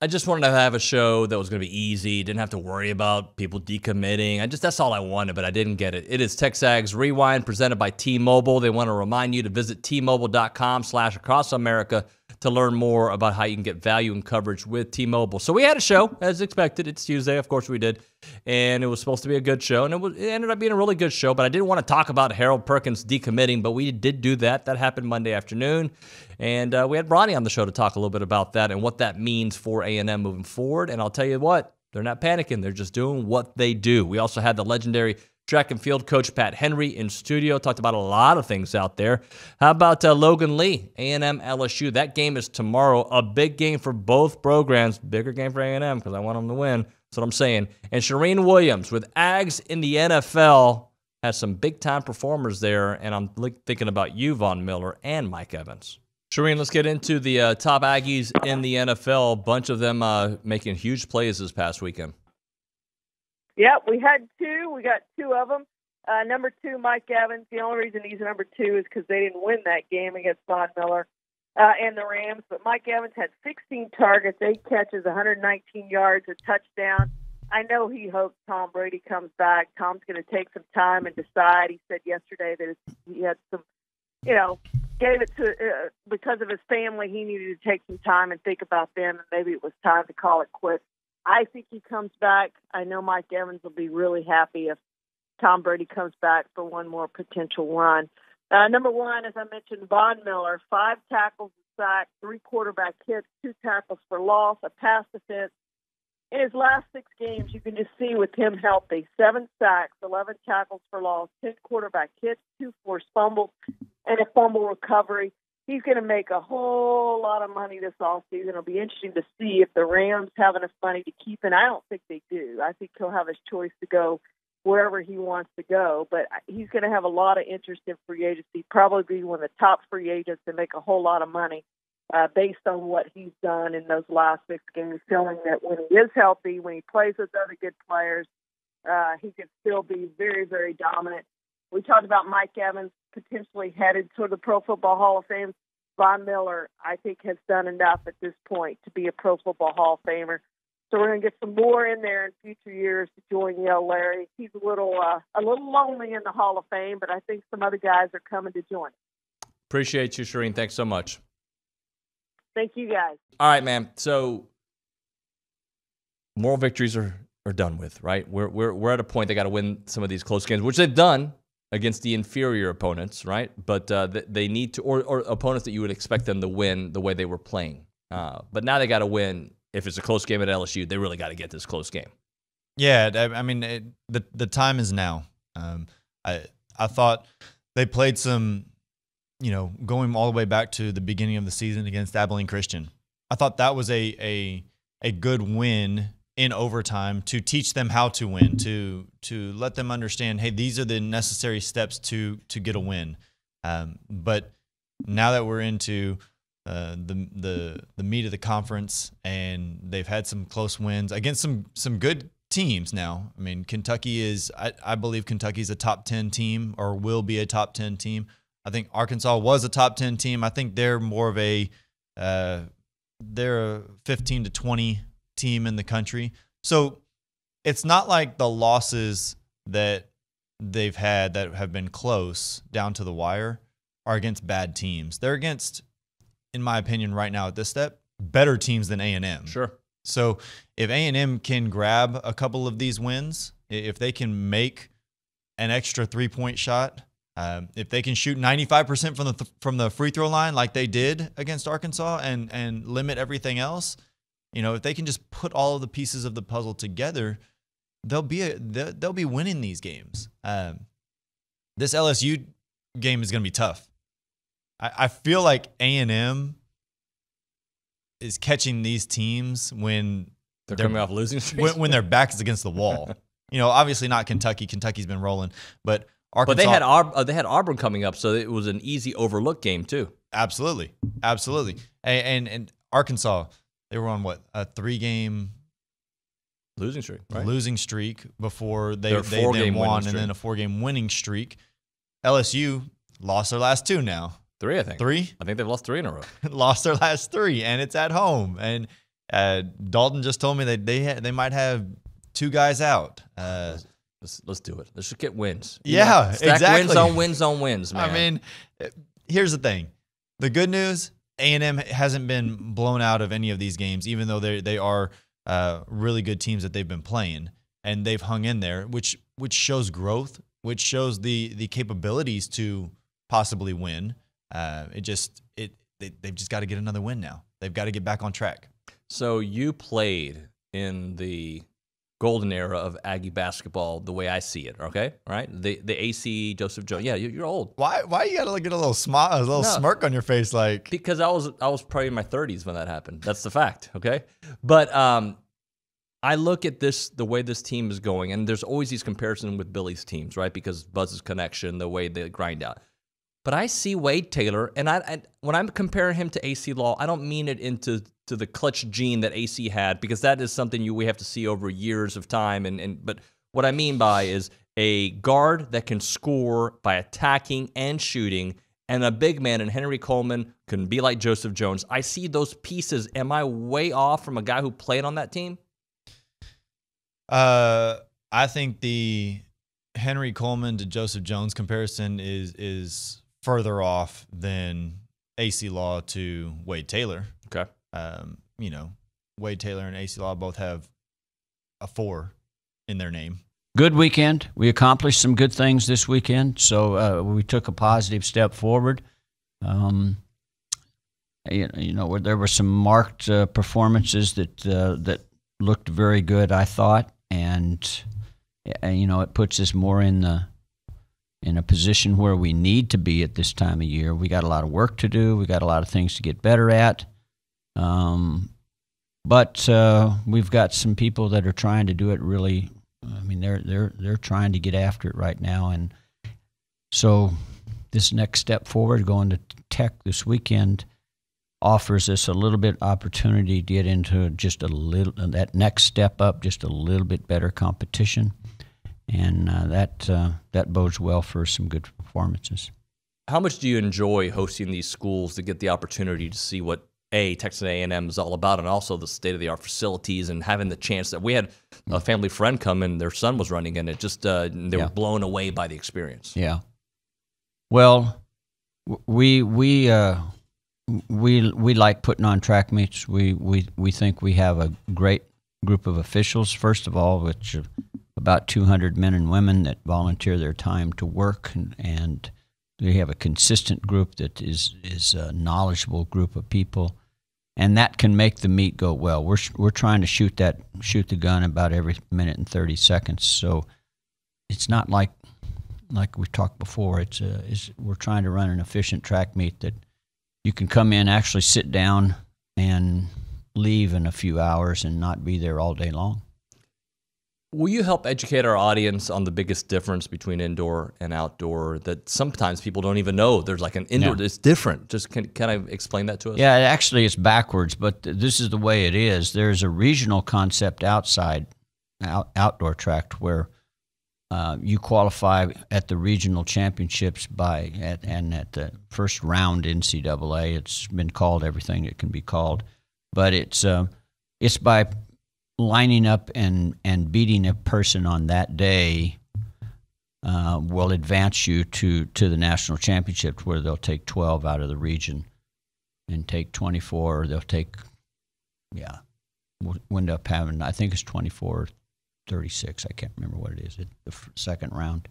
I just wanted to have a show that was going to be easy, didn't have to worry about people decommitting. That's all I wanted, but I didn't get it. It is TexAgs Rewind presented by T-Mobile. They want to remind you to visit T-Mobile.com/acrossamerica to learn more about how you can get value and coverage with T-Mobile. So we had a show, as expected. It's Tuesday, of course we did, and it was supposed to be a good show, and it ended up being a really good show, but I didn't want to talk about Harold Perkins decommitting, but we did do that. That happened Monday afternoon, and we had Bronny on the show to talk a little bit about that and what that means for A&M moving forward, and I'll tell you what, they're not panicking. They're just doing what they do. We also had the legendary track and field coach Pat Henry in studio, talked about a lot of things out there. How about Logan Lee, A&M LSU? That game is tomorrow, a big game for both programs, bigger game for A&M because I want them to win. That's what I'm saying. And Charean Williams with Aggies in the NFL has some big-time performers there, and I'm thinking about you, Von Miller, and Mike Evans. Charean, let's get into the top Aggies in the NFL. A bunch of them making huge plays this past weekend. Yeah, we had two. We got two of them. Number 2, Mike Evans. The only reason he's number 2 is because they didn't win that game against Von Miller and the Rams. But Mike Evans had 16 targets, 8 catches, 119 yards, a touchdown. I know he hopes Tom Brady comes back. Tom's going to take some time and decide. He said yesterday that he had some, gave it to because of his family. He needed to take some time and think about them, and maybe it was time to call it quits. I think he comes back. I know Mike Evans will be really happy if Tom Brady comes back for one more potential run. Number 1, as I mentioned, Von Miller, 5 tackles, a sack, 3 quarterback hits, 2 tackles for loss, a pass defense. In his last 6 games, you can just see with him healthy, 7 sacks, 11 tackles for loss, 10 quarterback hits, 2 forced fumbles, and a fumble recovery. He's going to make a whole lot of money this offseason. It'll be interesting to see if the Rams have enough money to keep him. I don't think they do. I think he'll have his choice to go wherever he wants to go. But he's going to have a lot of interest in free agency, probably be one of the top free agents and make a whole lot of money based on what he's done in those last 6 games, showing that when he is healthy, when he plays with other good players, he can still be very, very dominant. We talked about Mike Evans potentially headed to the Pro Football Hall of Fame. Von Miller, I think, has done enough at this point to be a Pro Football Hall of Famer. So we're going to get some more in there in future years to join Yale Larry. He's a little lonely in the Hall of Fame, but I think some other guys are coming to join. Appreciate you, Charean. Thanks so much. Thank you, guys. All right, man. So moral victories are done with, right? We're at a point they got to win some of these close games, which they've done against the inferior opponents, right? But they need to, or opponents that you would expect them to win the way they were playing. But now they got to win. If it's a close game at LSU, they really got to get this close game. Yeah, I mean, the time is now. I thought they played some, going all the way back to the beginning of the season against Abilene Christian. I thought that was a good win in overtime to teach them how to win, to let them understand, hey, these are the necessary steps to get a win. But now that we're into the meat of the conference, and they've had some close wins against some good teams now. I mean, Kentucky is, I believe Kentucky's a top 10 team, or will be a top 10 team. I think Arkansas was a top 10 team. I think they're more of they're a 15 to 20 team in the country. So it's not like the losses that they've had that have been close down to the wire are against bad teams. They're against, in my opinion, right now at this step, better teams than A&M. Sure. So if A&M can grab a couple of these wins, if they can make an extra 3-point shot, if they can shoot 95% from the free throw line like they did against Arkansas and limit everything else, if they can just put all of the pieces of the puzzle together, they'll be winning these games. This LSU game is going to be tough. I feel like A&M is catching these teams when they're coming off losing streaks. When their back is against the wall. Obviously not Kentucky. Kentucky's been rolling, but Arkansas. But they had Auburn coming up, so it was an easy overlook game too. Absolutely. And Arkansas, they were on a 3-game losing streak, right? Losing streak before they then won, and then a 4-game winning streak. LSU lost their last 2 now. 3, I think. 3? I think they've lost 3 in a row. Lost their last 3, and it's at home. And Dalton just told me that they might have 2 guys out. Let's do it. Let's just get wins. Yeah, Stack exactly. wins on wins, man. I mean, here's the thing. The good news, A&M hasn't been blown out of any of these games, even though they are really good teams that they've been playing, and they've hung in there, which shows growth, which shows the capabilities to possibly win. They've just got to get another win now. They've got to get back on track. So you played in the golden era of Aggie basketball the way I see it, okay? All right? The AC Joseph Jones. Yeah, you're old. Why you got to get a little smile, smirk on your face like? Because I was probably in my 30s when that happened. That's the fact, okay? But I look at the way this team is going, and there's always these comparisons with Billy's teams, right? Because Buzz's connection, the way they grind out. But I see Wade Taylor, and when I'm comparing him to AC Law, I don't mean it into the clutch gene that AC had, because that is something we have to see over years of time. But what I mean by is a guard that can score by attacking and shooting, and a big man in Henry Coleman can be like Joseph Jones. I see those pieces. Am I way off from a guy who played on that team? I think the Henry Coleman to Joseph Jones comparison is further off than AC Law to Wade Taylor. Okay. Wade Taylor and AC Law both have a 4 in their name. Good weekend. We accomplished some good things this weekend, so we took a positive step forward. There were some marked performances that looked very good, I thought, and it puts us more in a position where we need to be at this time of year. We got a lot of work to do. We got a lot of things to get better at. But we've got some people that are trying to do it really. I mean, they're trying to get after it right now, and so this next step forward, going to Tech this weekend, offers us a little bit opportunity to get into just a little that next step up, just a little bit better competition, and that bodes well for some good performances. How much do you enjoy hosting these schools to get the opportunity to see what Texas A&M is all about, and also the state-of-the-art facilities, and having the chance that we had a family friend come and their son was running, and it just they were blown away by the experience. Yeah. Well, we like putting on track meets. We think we have a great group of officials, first of all, which are about 200 men and women that volunteer their time to work, and we have a consistent group that is a knowledgeable group of people, and that can make the meet go well. We're trying to shoot the gun about every minute and 30 seconds. So it's not like we talked before. We're trying to run an efficient track meet that you can come in, actually sit down, and leave in a few hours and not be there all day long. Will you help educate our audience on the biggest difference between indoor and outdoor that sometimes people don't even know? There's like an indoor that's different. Just can I explain that to us? Yeah, actually it's backwards, but this is the way it is. There's a regional concept outdoor track where you qualify at the regional championships and at the first round NCAA. It's been called everything it can be called, but it's by lining up and beating a person on that day will advance you to the national championship, where they'll take 12 out of the region and take 24. They'll take, we'll end up having, I think it's 24 or 36. I can't remember what it is at the second round.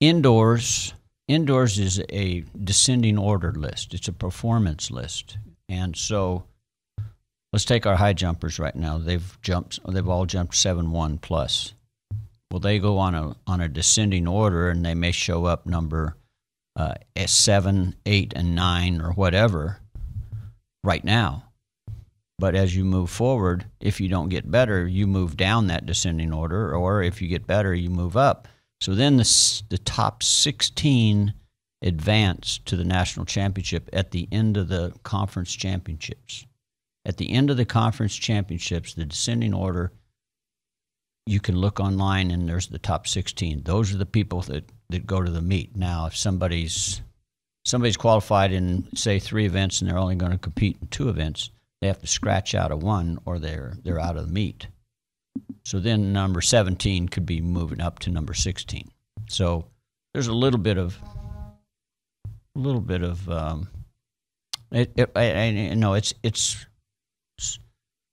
Indoors is a descending order list. It's a performance list. And so let's take our high jumpers right now. They've all jumped 7-1 plus. Well, they go on a descending order, and they may show up number 7, 8, and 9 or whatever right now. But as you move forward, if you don't get better, you move down that descending order, or if you get better, you move up. So then the top 16 advance to the national championship at the end of the conference championships. At the end of the conference championships, the descending order, you can look online and there's the top 16. Those are the people that go to the meet. Now, if somebody's qualified in, say, 3 events and they're only going to compete in 2 events, They have to scratch out a 1 or they're out of the meet. So then number 17 could be moving up to number 16. So there's a little bit of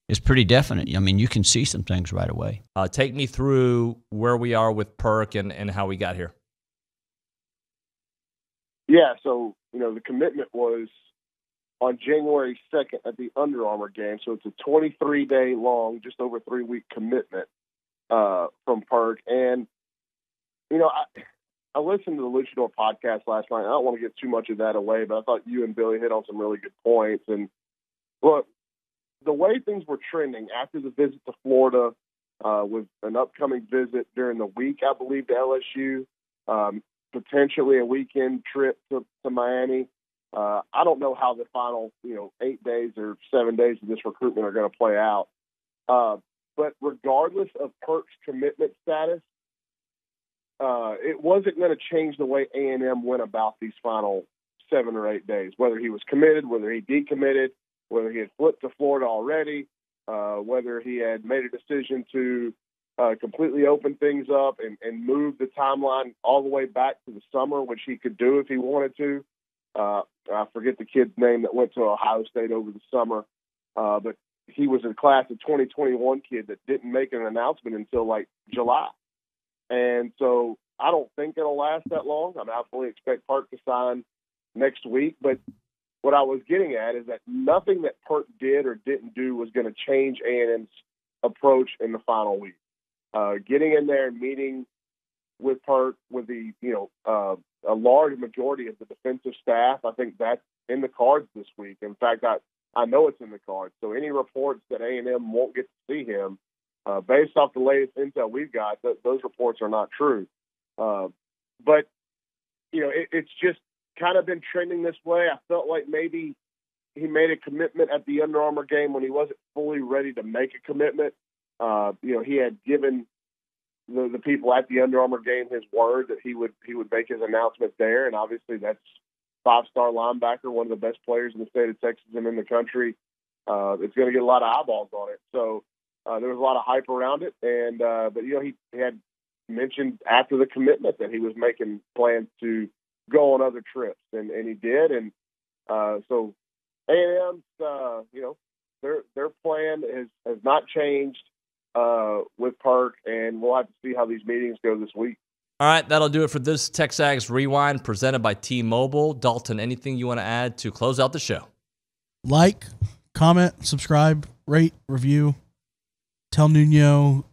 it's pretty definite. I mean, you can see some things right away. Take me through where we are with Perk and how we got here. Yeah, so, the commitment was on January 2nd at the Under Armour game. So it's a 23-day long, just over 3-week commitment from Perk. And, I listened to the Luchador podcast last night. I don't want to get too much of that away, but I thought you and Billy hit on some really good points. And, look, the way things were trending after the visit to Florida with an upcoming visit during the week, I believe, to LSU, potentially a weekend trip to Miami. I don't know how the final, 8 days or 7 days of this recruitment are going to play out. But regardless of Perk's commitment status, it wasn't going to change the way A&M went about these final 7 or 8 days, whether he was committed, whether he decommitted, whether he had flipped to Florida already, whether he had made a decision to completely open things up and move the timeline all the way back to the summer, which he could do if he wanted to. I forget the kid's name that went to Ohio State over the summer, but he was a class of 2021 kid that didn't make an announcement until like July. And so I don't think it'll last that long. I mean, I fully expect Perk to sign next week, but what I was getting at is that nothing that Perk did or didn't do was going to change A&M's approach in the final week. Getting in there and meeting with Perk, with the a large majority of the defensive staff, I think that's in the cards this week. In fact, I know it's in the cards. So any reports that A&M won't get to see him, based off the latest intel we've got, those reports are not true. But it's just kind of been trending this way. I felt like maybe he made a commitment at the Under Armour game when he wasn't fully ready to make a commitment. He had given the people at the Under Armour game his word that he would make his announcement there, and obviously that's 5-star linebacker, one of the best players in the state of Texas and in the country. It's going to get a lot of eyeballs on it. So there was a lot of hype around it, and but he had mentioned after the commitment that he was making plans to go on other trips, and he did, and so A&M's their plan has not changed with Perk, and we'll have to see how these meetings go this week. All right, that'll do it for this TexAgs Rewind presented by T-Mobile. Dalton, anything you want to add to close out the show? Like, comment, subscribe, rate, review. Tell Nuno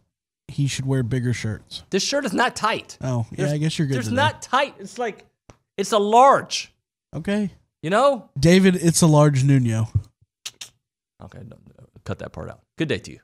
he should wear bigger shirts. This shirt is not tight. Oh, yeah, I guess you're good. It's not tight. It's a large. Okay. You know? David, it's a large Nuno. Okay, cut that part out. Good day to you.